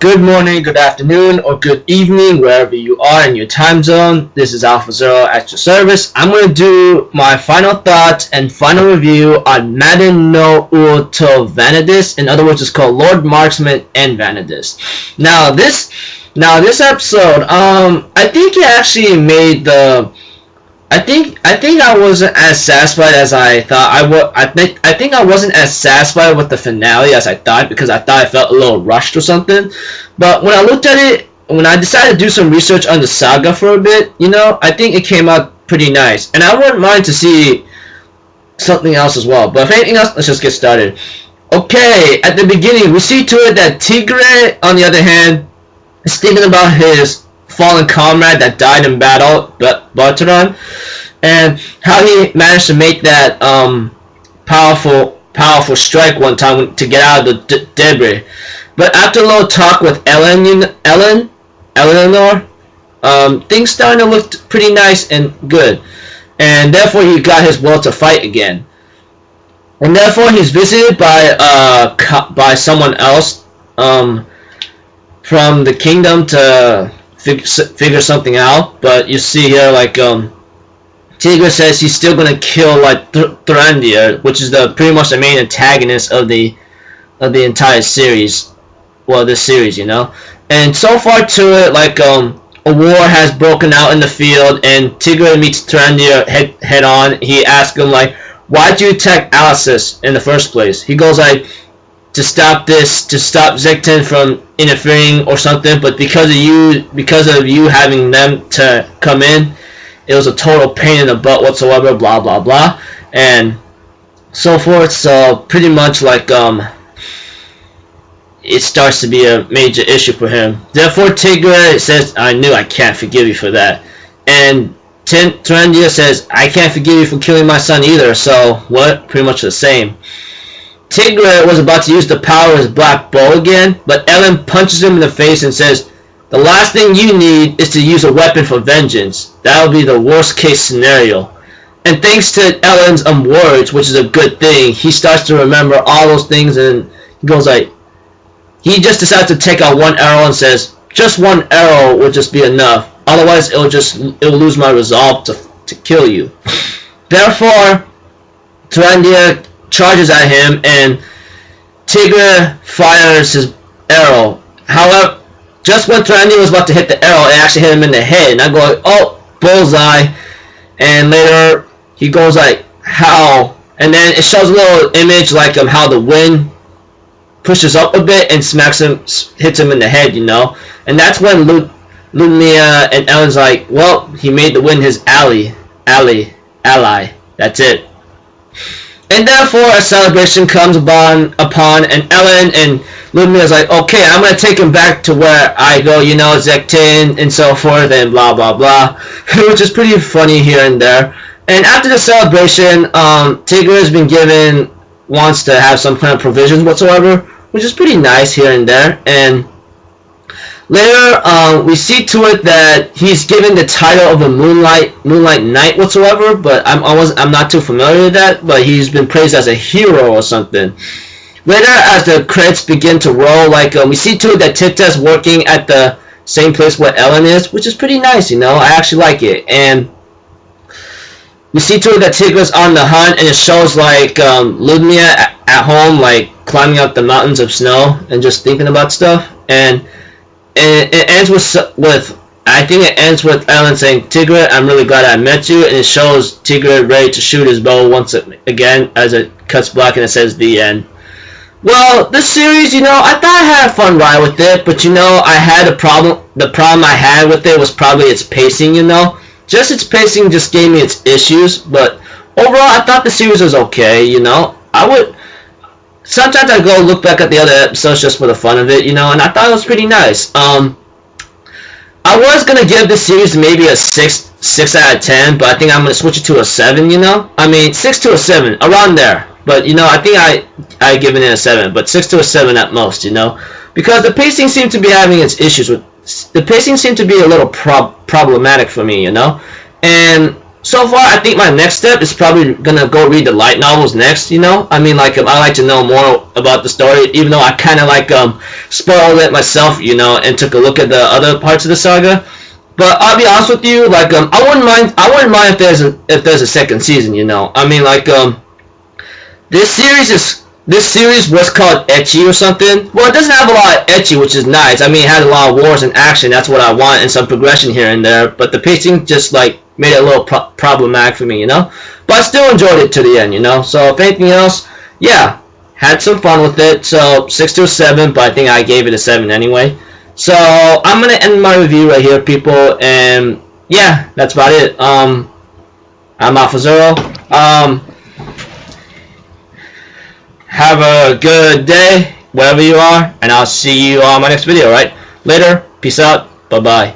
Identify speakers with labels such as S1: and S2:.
S1: good morning, good afternoon, or good evening, wherever you are in your time zone. This is Alpha Zero at your service. I'm going to do my final thoughts and final review on Madan no to Vanadis. In other words, it's called Lord Marksman and Vanadis. Now this episode, I think it actually made the. I think I wasn't as satisfied as I thought I would. I think I wasn't as satisfied with the finale as I thought, because I thought I felt a little rushed or something. But when I looked at it, when I decided to do some research on the saga for a bit, I think it came out pretty nice, and I wouldn't mind to see something else as well. But if anything else, let's just get started. Okay, at the beginning, we see to it that Tigre, on the other hand, is thinking about his fallen comrade that died in battle, Bartaran, and how he managed to make that powerful strike one time to get out of the debris. But after a little talk with Eleanor, things starting to look pretty nice and good, and therefore he got his will to fight again. And therefore he's visited by someone else from the kingdom to figure something out. But you see here, like, Tigre says he's still gonna kill, like, Thrandir, which is pretty much the main antagonist of the entire series. Well, this series, And so far to it, like, a war has broken out in the field, and Tigre meets Thrandir head on. He asks him, like, why'd you attack Alice in the first place? He goes, like, to stop Zekton from interfering or something, but because of you having them to come in, it was a total pain in the butt whatsoever, blah blah blah, and so forth. So pretty much, like, it starts to be a major issue for him. Therefore Tigre says, I knew I can't forgive you for that. And Thrandir says, I can't forgive you for killing my son either. So what? Pretty much the same. Tigre was about to use the power of his black bow again, but Ellen punches him in the face and says, the last thing you need is to use a weapon for vengeance. That would be the worst case scenario. And thanks to Ellen's words, which is a good thing, he starts to remember all those things, and he goes, like, he just decides to take out one arrow and says, just one arrow will just be enough. Otherwise it'll lose my resolve to kill you. Therefore, Thrandir charges at him, and Tigre fires his arrow. However, just when Thrandir was about to hit the arrow, it actually hit him in the head, and I go, like, oh, bullseye. And later he goes, like, how? And then it shows a little image, like, how the wind pushes up a bit and hits him in the head, and that's when Lumia and Ellen's like, well, he made the wind his ally. That's it. And therefore a celebration comes upon, and Ellen and Lumia is like, okay, I'm going to take him back to where I go, Zekton and so forth, and blah blah blah, which is pretty funny here and there. And after the celebration, Tigre has been wants to have some kind of provisions whatsoever, which is pretty nice here and there. And later, we see to it that he's given the title of a Moonlight Knight whatsoever, but I'm not too familiar with that. But he's been praised as a hero or something. Later, as the credits begin to roll, like, we see to it that Tita's working at the same place where Ellen is, which is pretty nice. I actually like it. And we see to it that Tigre's on the hunt, and it shows, like, Ludmilla at home, like, climbing up the mountains of snow and just thinking about stuff. And it ends with I think it ends with Ellen saying, Tigre, I'm really glad I met you, and it shows Tigre ready to shoot his bow once again as it cuts black and it says the end. Well, this series, I thought I had a fun ride with it, but I had a problem. The problem I had with it was probably its pacing, Just its pacing just gave me its issues, but overall I thought the series was okay, Sometimes I go look back at the other episodes just for the fun of it, and I thought it was pretty nice. I was going to give this series maybe a 6 out of 10, but I think I'm going to switch it to a 7, I mean, 6 to a 7, around there. But, I think I given it a 7, but 6 to a 7 at most, Because the pacing seemed to be having its issues the pacing seemed to be a little problematic for me, And so far, I think my next step is probably gonna go read the light novels next. You know, I mean, like I like to know more about the story, even though I kind of like spoiled it myself, you know, and took a look at the other parts of the saga. But I'll be honest with you, like I wouldn't mind if there's a second season. You know, I mean, like this series was called ecchi or something. Well, it doesn't have a lot of ecchi, which is nice. I mean, it has a lot of wars and action. That's what I want, and some progression here and there. But the pacing just like made it a little problematic for me, you know. But I still enjoyed it to the end, you know. So if anything else, yeah, had some fun with it. So 6 to a 7, but I think I gave it a 7 anyway. So I'm gonna end my review right here, people, and yeah, that's about it. I'm Alpha Zero. Have a good day wherever you are, and I'll see you on my next video. Right, later. Peace out. Bye bye.